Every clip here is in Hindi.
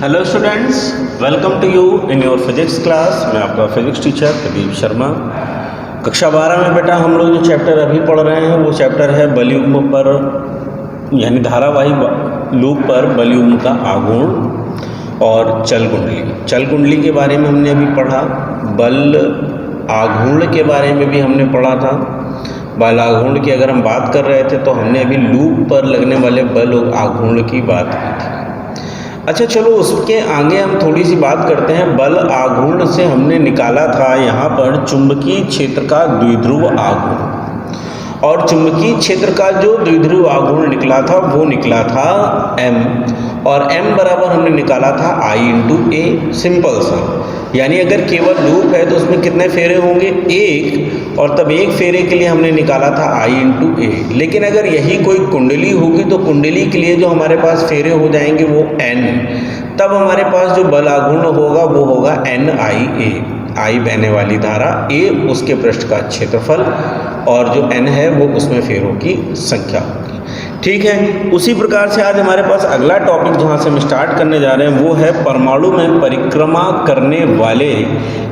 Hello students, welcome to you in your physics class. मैं आपका फिजिक्स टीचर प्रदीप शर्मा। कक्षा 12 में बेटा हम लोग जो चैप्टर अभी पढ़ रहे हैं वो चैप्टर है बल युग्म पर, यानी धारावाही लूप पर बल युग्म का आघूर्ण और चल कुंडली। चल कुंडली के बारे में हमने अभी पढ़ा, बल आघूर्ण के बारे में भी हमने पढ़ा था। बल आघूर्ण की अगर हम बात कर रहे थे तो हमने अभी लूप पर लगने वाले बल आघूर्ण की बात की थी। अच्छा चलो उसके आगे हम थोड़ी सी बात करते हैं। बल आघूर्ण से हमने निकाला था यहाँ पर चुंबकीय क्षेत्र का द्विध्रुव आघूर्ण, और चुंबकीय क्षेत्र का जो द्विध्रुव आघूर्ण निकला था वो निकला था m, और m बराबर हमने निकाला था I इंटू ए। सिंपल सा, यानी अगर केवल लूप है तो उसमें कितने फेरे होंगे, एक, और तब एक फेरे के लिए हमने निकाला था I इंटू ए। लेकिन अगर यही कोई कुंडली होगी तो कुंडली के लिए जो हमारे पास फेरे हो जाएंगे वो n, तब हमारे पास जो बल आघूर्ण होगा वो होगा NIA। I बहने वाली धारा, A उसके पृष्ठ का क्षेत्रफल, और जो n है वो उसमें फेरों की संख्या होगी। ठीक है, उसी प्रकार से आज हमारे पास अगला टॉपिक जहाँ से हम स्टार्ट करने जा रहे हैं वो है परमाणु में परिक्रमा करने वाले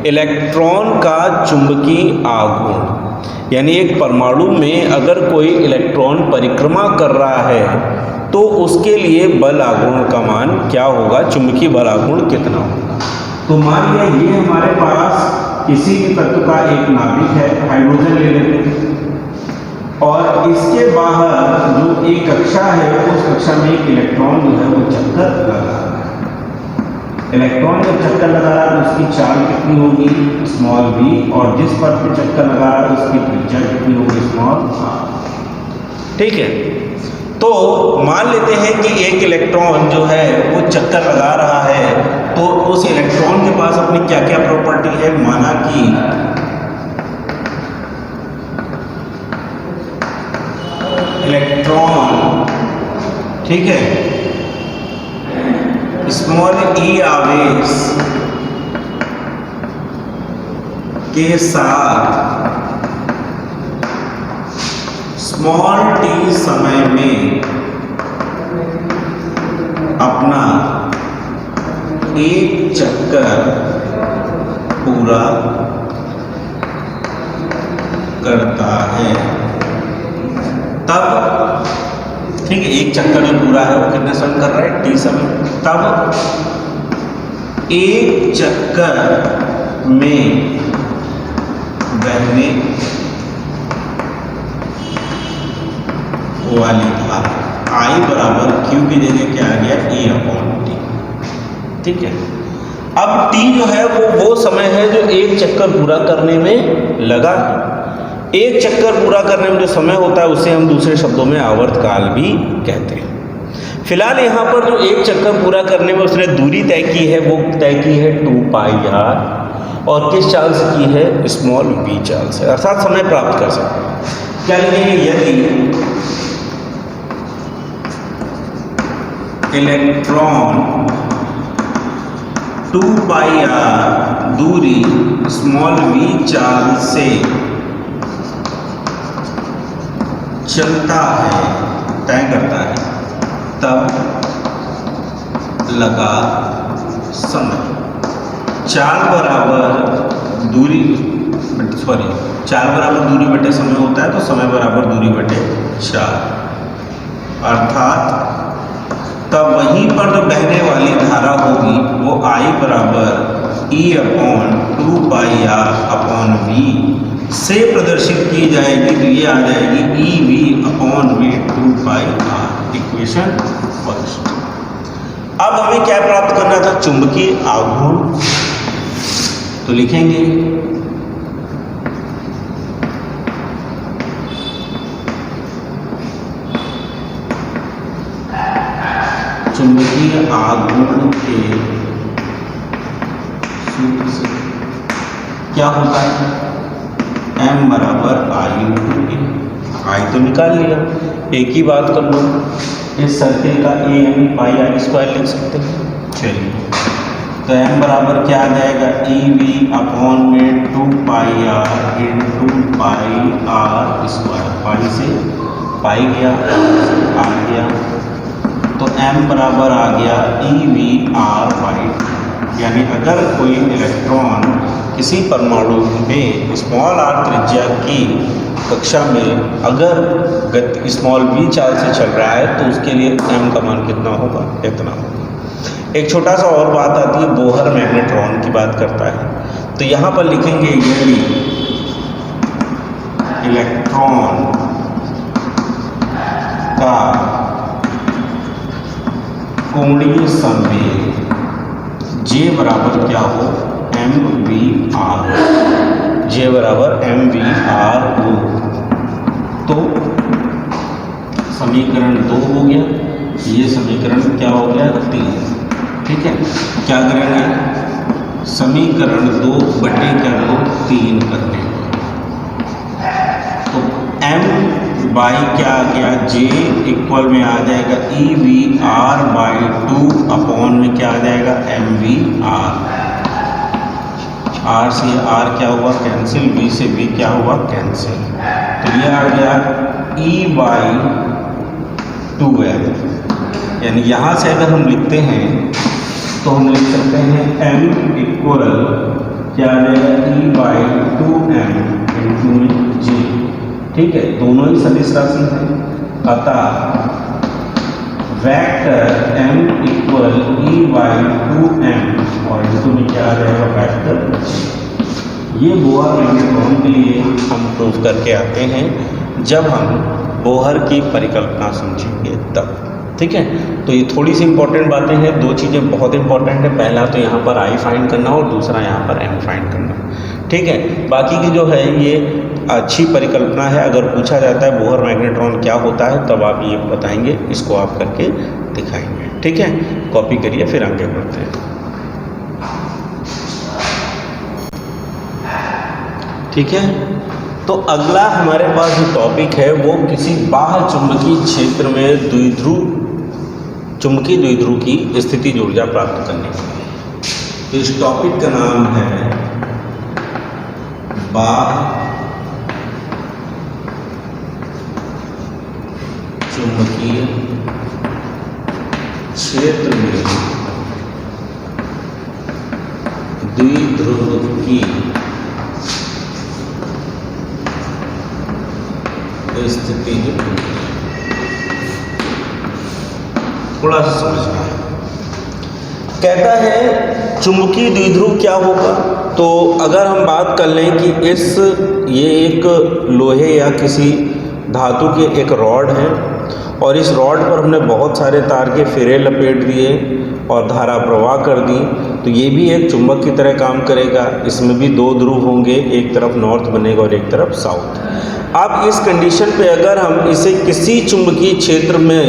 इलेक्ट्रॉन का चुंबकीय आघूर्ण। यानी एक परमाणु में अगर कोई इलेक्ट्रॉन परिक्रमा कर रहा है तो उसके लिए बल आघूर्ण का मान क्या होगा, चुंबकीय बल आघूर्ण कितना होगा। तो मान लिया ये हमारे पास किसी भी तत्व का एक नाभिक है, हाइड्रोजन ले लेते हैं, और इसके बाहर जो एक कक्षा है उस कक्षा में एक इलेक्ट्रॉन जो है वो चक्कर लगा रहा है। इलेक्ट्रॉन जब चक्कर लगा रहा है तो उसकी चाल कितनी होगी, स्मॉल v, और जिस पर पे चक्कर लगा रहा है उसकी त्रिज्या कितनी होगी, स्मॉल r। ठीक है, तो मान लेते हैं कि एक इलेक्ट्रॉन जो है वो चक्कर लगा रहा है, तो उस इलेक्ट्रॉन के पास अपनी क्या क्या प्रॉपर्टी है। माना कि इलेक्ट्रॉन, ठीक है, स्मॉल e आवेश के साथ स्मॉल t समय में अपना एक चक्कर पूरा करता है। तब ठीक है, एक चक्कर जो पूरा है वो कितने समय कर रहा है, t समय। तब एक चक्कर में बहने वाली धारा I बराबर Q की जगह क्या आ गया, E/T। ठीक है, अब T जो है वो समय है जो एक चक्कर पूरा करने में लगा है। एक चक्कर पूरा करने में जो समय होता है उसे हम दूसरे शब्दों में आवर्तकाल भी कहते हैं। फिलहाल यहाँ पर जो एक चक्कर पूरा करने में उसने दूरी तय की है वो तय की है 2πr, और किस चाल से की है, स्मॉल v चाल से, अर्थात समय प्राप्त कर सकते हैं। क्या लिखेंगे, यदि इलेक्ट्रॉन 2πr दूरी स्मॉल v चाल से चलता है, तय करता है, तब लगा समय चाल बराबर दूरी, चाल बराबर दूरी बटे समय होता है, तो समय बराबर दूरी बटे 4, अर्थात तब वहीं पर जो बहने वाली धारा होगी वो I बराबर E/2πr/v से प्रदर्शित की जाएगी, तो ये आ जाएगी EV/v 2πr। Equation first. अब हमें क्या प्राप्त करना था, चुंबकीय आघूर्ण। तो लिखेंगे चुंबकीय आघूर्ण के सूत्र से क्या होता है, m बराबर I इंटू ए। I तो निकाल लिया, एक ही बात कर लो, इस सर्किल का a यानी πr² लिख सकते हैं। चलिए, तो m बराबर क्या आ जाएगा, EV/में 2πr इंटू πr²। पाई से पाई गया, आ गया, तो m बराबर आ गया EV/2। यानी अगर कोई इलेक्ट्रॉन किसी परमाणु में स्मॉल r त्रिज्या की कक्षा में अगर स्मॉल v चाल से चल रहा है तो उसके लिए m का मान कितना होगा, इतना होगा। एक छोटा सा और बात आती है, बोहर मैग्नेट्रॉन की बात करता है। तो यहाँ पर लिखेंगे यदि इलेक्ट्रॉन का कोणीय संवेग J बराबर क्या हो, mv/r, J बराबर mv/r हो, तो समीकरण 2 हो गया, ये समीकरण क्या हो गया 3। ठीक है, क्या करेंगे, समीकरण 2 बटे क्या लो 3 करने, तो m बाई क्या आ गया J इक्वल में आ जाएगा EV/2 अपॉन में क्या आ जाएगा mv/r। r से r क्या हुआ कैंसिल, v से v क्या हुआ कैंसिल, तो ये आ गया E/2m। यानी यहाँ से अगर हम लिखते हैं तो हम लिख सकते हैं m इक्वल क्या आ जाएगा E/2m इंटू J। ठीक है, दोनों ही सदिश राशि हैं, अतः वेक्टर m इक्वल E/2m और इंटू में क्या आ जाएगा वेक्टर J। ये बोहर मैग्नेट्रॉन के लिए हम प्रूव करके आते हैं जब हम बोहर की परिकल्पना समझेंगे तब। ठीक है, तो ये थोड़ी सी इंपॉर्टेंट बातें हैं, दो चीज़ें बहुत इंपॉर्टेंट है। पहला तो यहाँ पर I फाइंड करना और दूसरा यहाँ पर M फाइंड करना। ठीक है, बाकी की जो है ये अच्छी परिकल्पना है। अगर पूछा जाता है बोहर मैग्नेट्रॉन क्या होता है तब आप ये बताएंगे, इसको आप करके दिखाएंगे। ठीक है, कॉपी करिए फिर आगे बढ़ते हैं। ठीक है, तो अगला हमारे पास जो टॉपिक है वो किसी बाह्य चुंबकीय क्षेत्र में चुंबकीय द्विध्रुव की स्थितिज ऊर्जा प्राप्त करने के लिए। इस टॉपिक का नाम है बाह्य चुंबकीय क्षेत्र में द्विध्रुव की स्थिति थोड़ा सा समझना है। कहता है चुंबकीय द्विध्रुव क्या होगा, तो अगर हम बात कर लें कि ये एक लोहे या किसी धातु के एक रॉड है और इस रॉड पर हमने बहुत सारे तार के फेरे लपेट दिए और धारा प्रवाह कर दी, तो ये भी एक चुंबक की तरह काम करेगा। इसमें भी दो ध्रुव होंगे, एक तरफ नॉर्थ बनेगा और एक तरफ साउथ। अब इस कंडीशन पे अगर हम इसे किसी चुंबकीय क्षेत्र में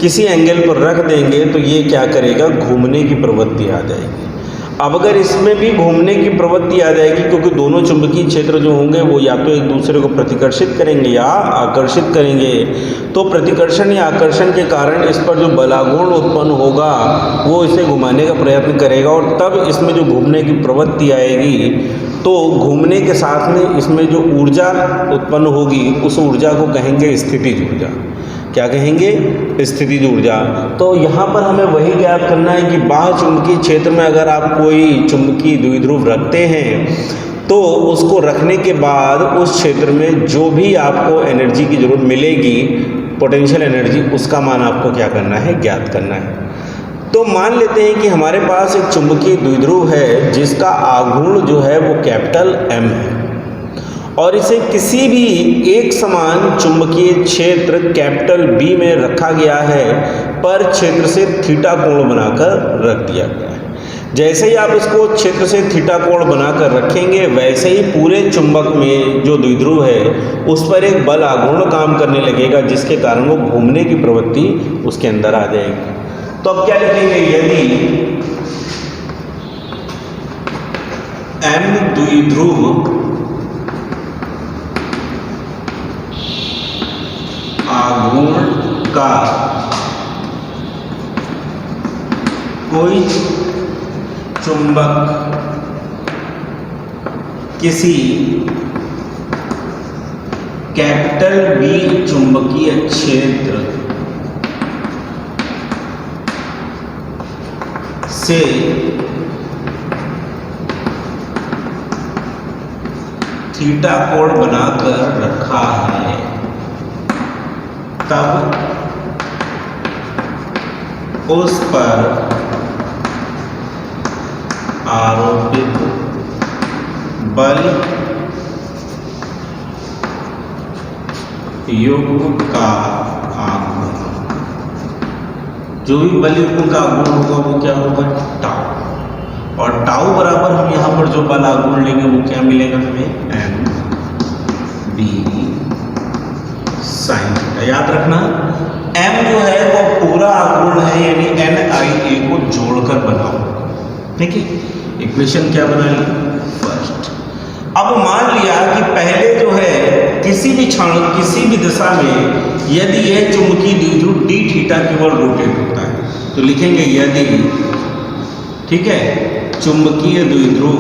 किसी एंगल पर रख देंगे तो ये क्या करेगा, घूमने की प्रवृत्ति आ जाएगी। अब अगर इसमें भी घूमने की प्रवृत्ति आ जाएगी, क्योंकि दोनों चुंबकीय क्षेत्र जो होंगे वो या तो एक दूसरे को प्रतिकर्षित करेंगे या आकर्षित करेंगे, तो प्रतिकर्षण या आकर्षण के कारण इस पर जो बलागुण उत्पन्न होगा वो इसे घुमाने का प्रयत्न करेगा और तब इसमें जो घूमने की प्रवृत्ति आएगी, तो घूमने के साथ में इसमें जो ऊर्जा उत्पन्न होगी उस ऊर्जा को कहेंगे स्थितिज ऊर्जा। क्या कहेंगे, स्थितिज ऊर्जा। तो यहाँ पर हमें वही ज्ञात करना है कि बाह्य चुंबकीय क्षेत्र में अगर आप कोई चुंबकीय द्विध्रुव रखते हैं तो उसको रखने के बाद उस क्षेत्र में जो भी आपको एनर्जी की जरूरत मिलेगी, पोटेंशियल एनर्जी, उसका मान आपको क्या करना है, ज्ञात करना है। तो मान लेते हैं कि हमारे पास एक चुंबकीय द्विध्रुव है जिसका आघूर्ण जो है वो कैपिटल M है और इसे किसी भी एक समान चुंबकीय क्षेत्र कैपिटल B में रखा गया है, पर क्षेत्र से थीटा कोण बनाकर रख दिया गया है। जैसे ही आप इसको क्षेत्र से थीटा कोण बनाकर रखेंगे वैसे ही पूरे चुंबक में जो द्विध्रुव है उस पर एक बल आघूर्ण काम करने लगेगा, जिसके कारण वो घूमने की प्रवृत्ति उसके अंदर आ जाएगी। तो अब क्या लिखेंगे, यदि M द्विध्रुव आघूर्ण का कोई चुंबक किसी कैपिटल B चुंबकीय क्षेत्र से थीटा कोण बनाकर रखा है, तब उस पर आरोपित बल युग्म का आघूर्ण, जो भी बल युग्म का आघूर्ण होगा वो क्या होगा, टाउ। और टाउ बराबर हम यहाँ पर जो बल आघूर्ण लेंगे वो क्या मिलेगा हमें, एम बी साइन थीटा। याद रखना m जो है वो पूरा आघूर्ण है, यानी n i a को जोड़कर बना होगा। ठीक है, इक्वेशन क्या बना ली, फर्स्ट। अब मान लिया कि पहले जो है किसी भी क्षण किसी भी दिशा में यदि यह चुंबकीय द्विध्रुव d थीटा की ओर रोटेट होता है, तो लिखेंगे यदि, ठीक है, चुंबकीय द्विध्रुव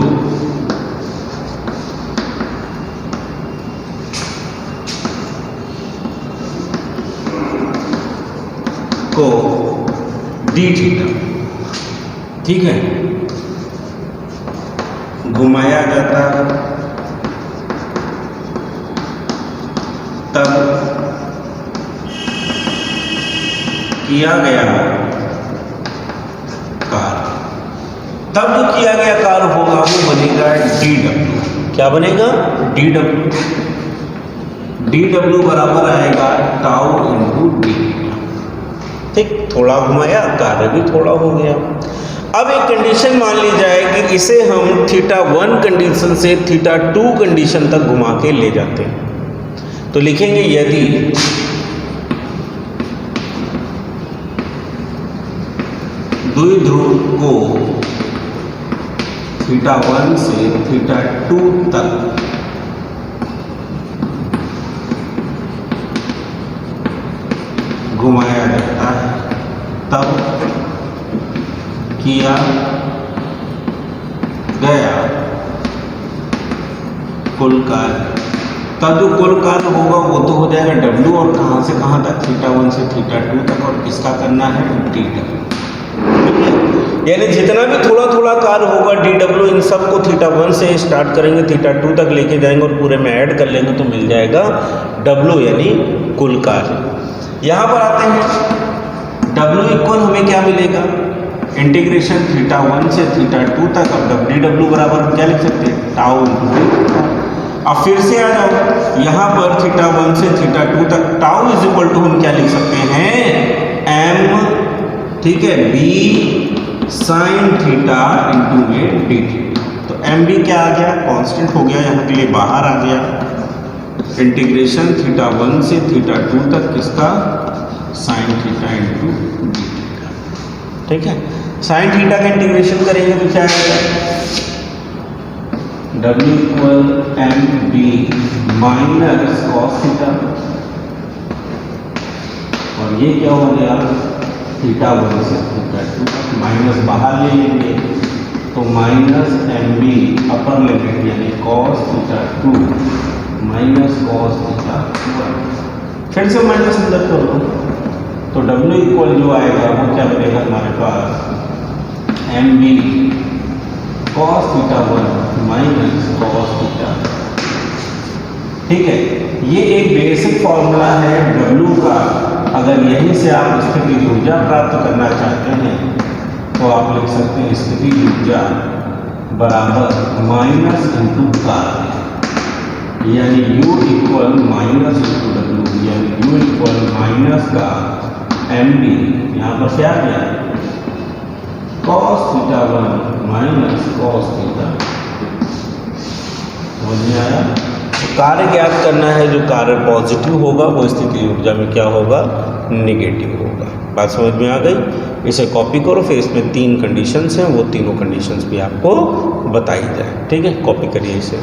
को d थीटा, ठीक है, घुमाया जाता है, तब किया गया कार्य, तब जो किया गया कार्य होगा वो बनेगा dw। क्या बनेगा, dw। dw बराबर आएगा टाउ इंटू डी। ठीक, थोड़ा घुमाया, कार्य भी थोड़ा हो गया। अब एक कंडीशन मान ली जाए कि इसे हम थीटा 1 कंडीशन से थीटा 2 कंडीशन तक घुमा के ले जाते हैं, तो लिखेंगे यदि द्विध्रुव को थीटा 1 से थीटा 2 तक घुमाया जाता है, तब किया गया कुल कार्य, तब जो कुल कार्य होगा वो तो हो जाएगा W, और कहाँ से कहाँ तक, थीटा 1 से थीटा 2 तक, और किसका करना है, dw। यानी जितना भी थोड़ा थोड़ा कार्य होगा dw, इन सब को थीटा 1 से स्टार्ट करेंगे, थीटा 2 तक लेके जाएंगे और पूरे में ऐड कर लेंगे तो मिल जाएगा W, यानी कुल कार्य। यहाँ पर आते हैं, W इक्वल हमें क्या मिलेगा, इंटीग्रेशन थीटा 1 से थीटा 2 तक। अब dw बराबर हम क्या लिख सकते हैं, टाउ इंटू। अब फिर से आ जाओ, यहाँ पर थीटा 1 से थीटा 2 तक टाउ इज इक्वल टू हम क्या लिख सकते हैं, m, ठीक है, b साइन थीटा इंटू में डी थीटा। तो एम बी क्या आ गया, कांस्टेंट हो गया, यहाँ के लिए बाहर आ गया। इंटीग्रेशन थीटा 1 से थीटा 2 तक किसका, sine theta into D theta. ठीक है, साइन थीटा का इंटीग्रेशन करेंगे तो क्या आएगा, W equal M B minus cos theta, और ये क्या हो गया, थीटा 1 से थीटा 2, माइनस बाहर ले लेंगे तो minus M B upper limit यानी cos theta 2 minus cos theta 1। फिर से माइनस अंदर कर दो तो W इक्वल जो आएगा वो क्या बनेगा हमारे पास, M B cos theta 1 minus cos theta. ठीक है, ये एक बेसिक फॉर्मूला है W का। अगर यहीं से आप स्थिति ऊर्जा प्राप्त करना चाहते हैं तो आप लिख सकते हैं स्थिति ऊर्जा बराबर माइनस इंटू कार्य, यानी U equal minus into W, यानी U इक्वल माइनस का एम बी, यहाँ पर क्या गया cos theta 1 minus cos theta. समझ में आया? कार्य ज्ञात करना है, जो कार्य पॉजिटिव होगा वो स्थिति ऊर्जा में क्या होगा, नेगेटिव होगा। बात समझ में आ गई? इसे कॉपी करो, फिर इसमें 3 कंडीशंस हैं, वो तीनों कंडीशंस भी आपको बताई जाए। ठीक है, कॉपी करिए इसे।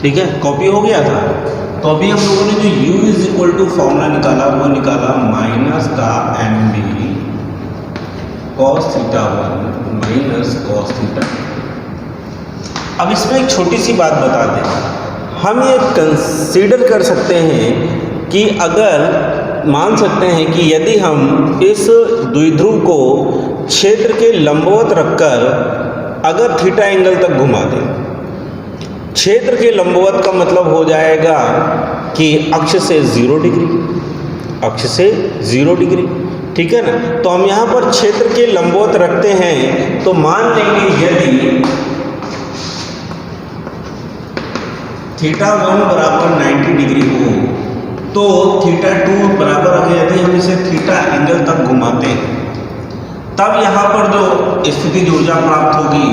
ठीक है, कॉपी हो गया था। तो अभी हम लोगों ने जो U is equal to formula निकाला वो निकाला माइनस का M B cos theta 1 minus cos theta. अब इसमें एक छोटी सी बात बता दें, हम ये कंसीडर कर सकते हैं कि अगर मान सकते हैं कि यदि हम इस द्विध्रुव को क्षेत्र के लंबवत रखकर अगर थीटा एंगल तक घुमा दें, क्षेत्र के लंबवत का मतलब हो जाएगा कि अक्ष से 0 डिग्री, अक्ष से 0 डिग्री, ठीक है ना। तो हम यहाँ पर क्षेत्र के लंबवत रखते हैं तो मान लेंगे यदि θ1 बराबर 90 डिग्री हो तो θ2 बराबर, अगर यदि हम इसे थीटा एंगल तक घुमाते हैं तब यहाँ पर जो स्थितिज ऊर्जा प्राप्त होगी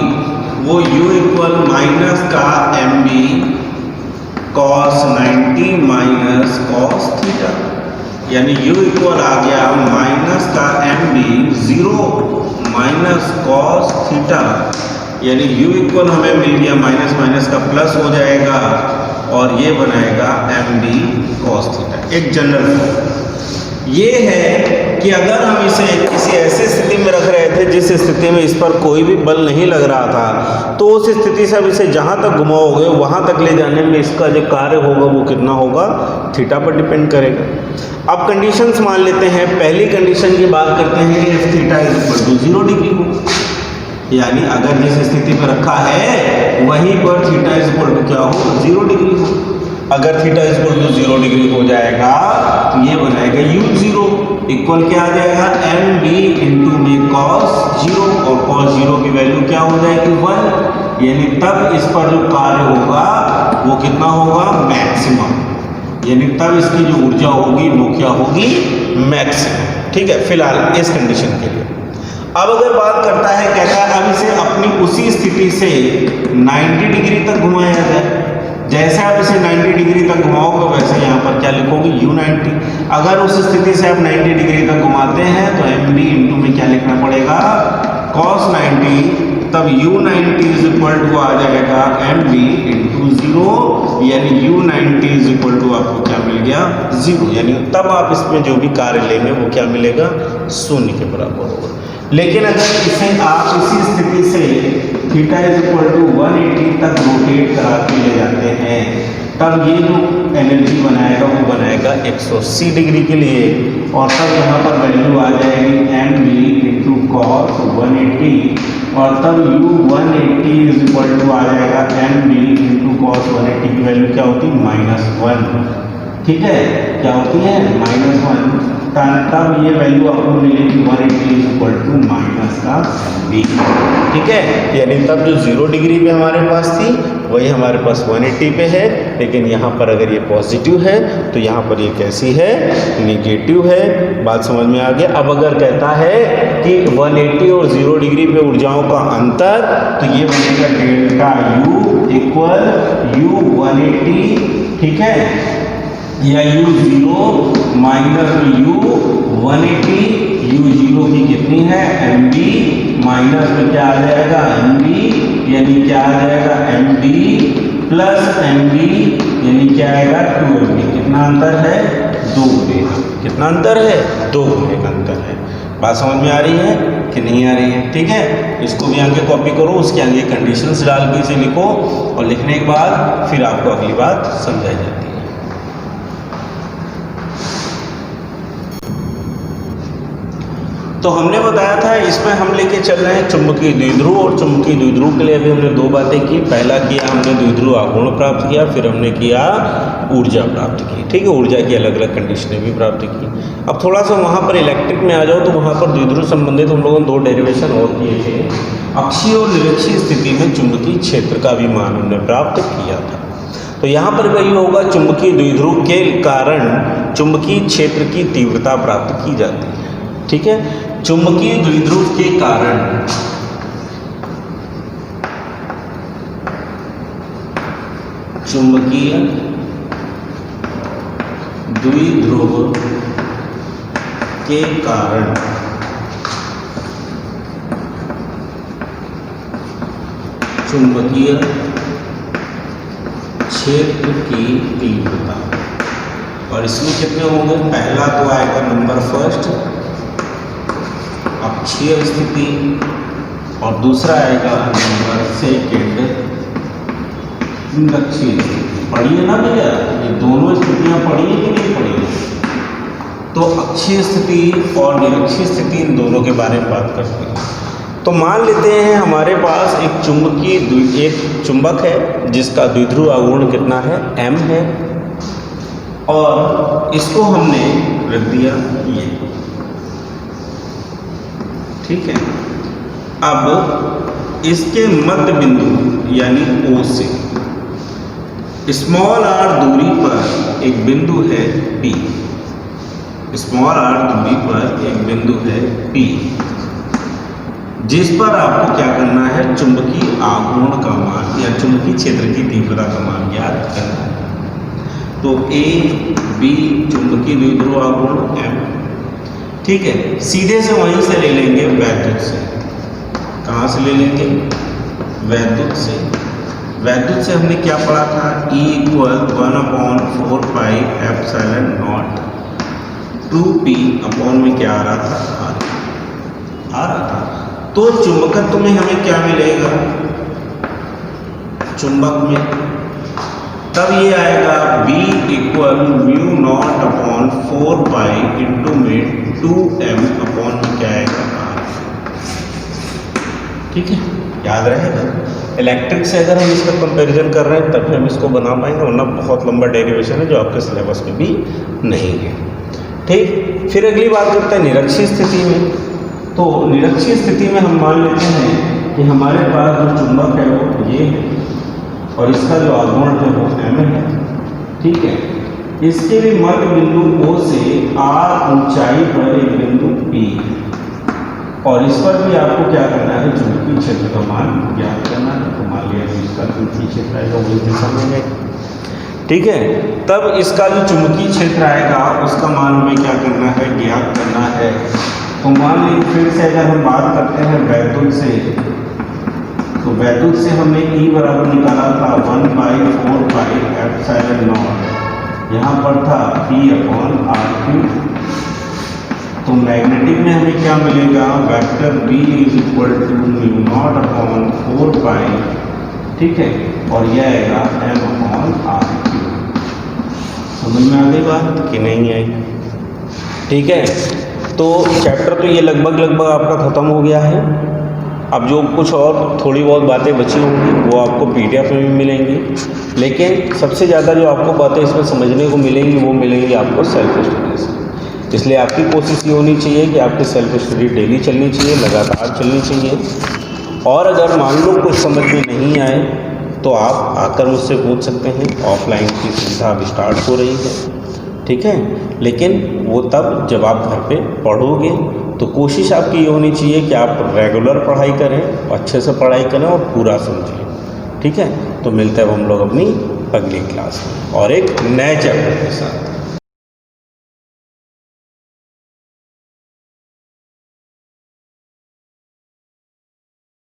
वो U इक्वल माइनस का mb cos 90 minus cos theta, यानी U इक्वल आ गया माइनस का mb 0 माइनस cos थीटा, यानी U इक्वल हमें मिल गया माइनस माइनस का प्लस हो जाएगा और ये बनाएगा mb cos थीटा। एक जनरल ये है कि अगर हम इसे किसी ऐसी स्थिति में रख रहे थे जिस स्थिति में इस पर कोई भी बल नहीं लग रहा था, तो उस स्थिति से अब इसे जहाँ तक घुमाओगे वहाँ तक ले जाने में इसका जो कार्य होगा वो कितना होगा, थीटा पर डिपेंड करेगा। अब कंडीशंस मान लेते हैं। पहली कंडीशन की बात करते हैं कि if theta is equal to 0 degree हो, यानी अगर जिस स्थिति पर रखा है वहीं पर थीटा इज इक्वल टू क्या हो, 0 डिग्री हो। अगर theta is equal to 0 degree हो जाएगा तो ये बनाएगा u0 इक्वल क्या आ जाएगा, mb इंटू में cos 0, और cos 0 की वैल्यू क्या हो जाएगी 1, यानी तब इस पर जो कार्य होगा वो कितना होगा, मैक्सिमम, यानी तब इसकी जो ऊर्जा होगी वो क्या होगी, मैक्सिमम। ठीक है, फिलहाल इस कंडीशन के लिए। अब अगर बात करता है, कहता है अब इसे अपनी उसी स्थिति से 90 डिग्री तक घुमाया जाए। जैसे आप इसे 90 डिग्री तक घुमाओगे वैसे यहाँ पर क्या लिखोगे, u90। अगर उस स्थिति से आप 90 डिग्री तक घुमाते हैं तो mb इंटू में क्या लिखना पड़ेगा, cos 90, तब u90 इज इक्वल टू आ जाएगा mb इंटू 0, यानी u90 इज इक्वल टू आपको क्या मिल गया, 0, यानी तब आप इसमें जो भी कार्य लेंगे वो क्या मिलेगा, 0 के बराबर होगा। लेकिन अगर इसे आप इसी स्थिति से थीटा इज इक्वल टू 180 तक रोटेट करा के ले जाते हैं, तब ये जो एनर्जी बनाएगा वो बनाएगा 180 डिग्री के लिए, और तब यहाँ पर वैल्यू आ जाएगी mb इंटू कॉस 180, और तब u180 इज इक्वल टू आ जाएगा mb इंटू कॉस 180 की वैल्यू क्या होती है, -1। ठीक है, क्या होती है, -1। तब ये वैल्यू आपको मिलेगी 180 इज इक्वल टू माइनस का b। ठीक है, यानी तब जो 0 डिग्री पे हमारे पास थी वही हमारे पास 180 पे है, लेकिन यहाँ पर अगर ये पॉजिटिव है तो यहाँ पर ये कैसी है, निगेटिव है। बात समझ में आ गया। अब अगर कहता है कि 180 और 0 डिग्री पे ऊर्जाओं का अंतर, तो ये बनेगा डेल्टा U इक्वल U180, ठीक है, या u0 माइनस u180, u0 की कितनी है, mb, माइनस में क्या आ जाएगा, mb, यानी क्या आ जाएगा, mb प्लस mb, यानी क्या आएगा 2mb। कितना अंतर है, 2 गुने। कितना अंतर है, 2 गुने का अंतर है। बात समझ में आ रही है कि नहीं आ रही है। ठीक है, इसको भी आगे कॉपी करो, उसके आगे कंडीशंस डाल के इसे लिखो, और लिखने के बाद फिर आपको अगली बात समझाई जाती है। तो हमने बताया था इसमें हम लेके चल रहे हैं चुंबकीय द्विध्रुव, और चुंबकीय द्विध्रुव के लिए अभी हमने 2 बातें की। पहला किया हमने द्विध्रुव आघूर्ण प्राप्त किया, फिर हमने किया ऊर्जा प्राप्त की। ठीक है, ऊर्जा की अलग अलग कंडीशनें भी प्राप्त की। अब थोड़ा सा वहाँ पर इलेक्ट्रिक में आ जाओ, तो वहाँ पर द्विध्रुव संबंधित हम लोगों ने 2 डेरिवेशन और किए थे। अक्षीय और निरक्षीय स्थिति में चुंबकीय क्षेत्र का भी मान हमने प्राप्त किया था। तो यहाँ पर वही होगा, चुंबकीय द्विध्रुव के कारण चुंबकीय क्षेत्र की तीव्रता प्राप्त की जाती है। ठीक है, चुंबकीय द्विध्रुव के कारण चुंबकीय द्विध्रुव के कारण चुंबकीय क्षेत्र की तीव्रता, और इसमें कितने होंगे, पहला तो आएगा नंबर फर्स्ट अक्षीय स्थिति, और दूसरा आएगा नंबर सेकेंड निरक्षीय स्थिति। पढ़िए ना भैया, ये दोनों स्थितियां पढ़िए कि नहीं पढ़िए, तो अक्षीय स्थिति और निरक्षीय स्थिति इन दोनों के बारे में बात करते हैं। तो मान लेते हैं हमारे पास एक चुंबक है जिसका द्विध्रुव आघूर्ण कितना है, m है, और इसको हमने रख दिया ये, ठीक है। अब इसके मध्य बिंदु यानी O से स्मॉल r दूरी पर एक बिंदु है P, स्मॉल r दूरी पर एक बिंदु है P, जिस पर आपको क्या करना है, चुंबकीय आघूर्ण का मान या चुंबकीय क्षेत्र की तीव्रता का मान ज्ञात करना है। तो A B चुंबकीय द्विध्रुव आघूर्ण M, ठीक है। सीधे से वहीं से ले लेंगे वैद्युत से। कहाँ से ले लेंगे, वैद्युत से। वैद्युत से हमने क्या पढ़ा था, E = 1/4 pi epsilon not 2p upon में क्या आ रहा था, आ रहा था। तो चुंबकत्व में हमें क्या मिलेगा, चुंबक में तब ये आएगा B = μ0/4 पाई इंटू में 2m अपॉन में क्या आएगा, r, ठीक है, याद रहेगा। इलेक्ट्रिक से अगर हम इसका कंपैरिजन कर रहे हैं तब हम इसको बना पाएंगे, वरना बहुत लंबा डेरिवेशन है जो आपके सिलेबस में भी नहीं है, ठीक। फिर अगली बात करते हैं निरक्षीय स्थिति में। तो निरक्षीय स्थिति में हम मान लेते हैं कि हमारे पास जो चुंबक है वो ये है और इसका जो आघूर्ण है वो m है, ठीक है। इसके भी मध्य बिंदु O से r ऊंचाई पर एक बिंदु P है और इस पर भी आपको क्या करना है, चुंबकीय क्षेत्र का मान ज्ञात करना है। तो मान लिया कि इसका चुंबकीय क्षेत्र आएगा वो इस दिशा में है, ठीक है। तब इसका जो चुंबकीय क्षेत्र आएगा उसका मान हमें क्या करना है, ज्ञात करना है। तो मान लीजिए फिर से अगर हम बात करते हैं वैद्युत से, तो वैद्युत से हमने E बराबर निकाला था 1/4 पाई एप्सिलॉन नॉट, यहाँ पर था P/r3। तो मैग्नेटिक में हमें क्या मिलेगा, वेक्टर B = μ0/4 पाई, ठीक है, और यह आएगा m/r3। समझ में आ गई बात कि नहीं आई, ठीक है। तो चैप्टर तो ये लगभग आपका ख़त्म हो गया है। अब जो कुछ और थोड़ी बहुत बातें बची होंगी वो आपको PDF में भी मिलेंगी, लेकिन सबसे ज़्यादा जो आपको बातें इसमें समझने को मिलेंगी वो मिलेंगी आपको सेल्फ स्टडी से। इसलिए आपकी कोशिश ये होनी चाहिए कि आपकी सेल्फ स्टडी डेली चलनी चाहिए, लगातार चलनी चाहिए। और अगर मान लो कुछ समझ में नहीं आए तो आप आकर मुझसे पूछ सकते हैं। ऑफलाइन की सुविधा अब स्टार्ट हो रही है, ठीक है, लेकिन वो तब जब आप घर पे पढ़ोगे। तो कोशिश आपकी ये होनी चाहिए कि आप रेगुलर पढ़ाई करें, अच्छे से पढ़ाई करें और पूरा समझें, ठीक है। तो मिलते हैं हम लोग अपनी अगली क्लास में और एक नए चैप्टर के साथ।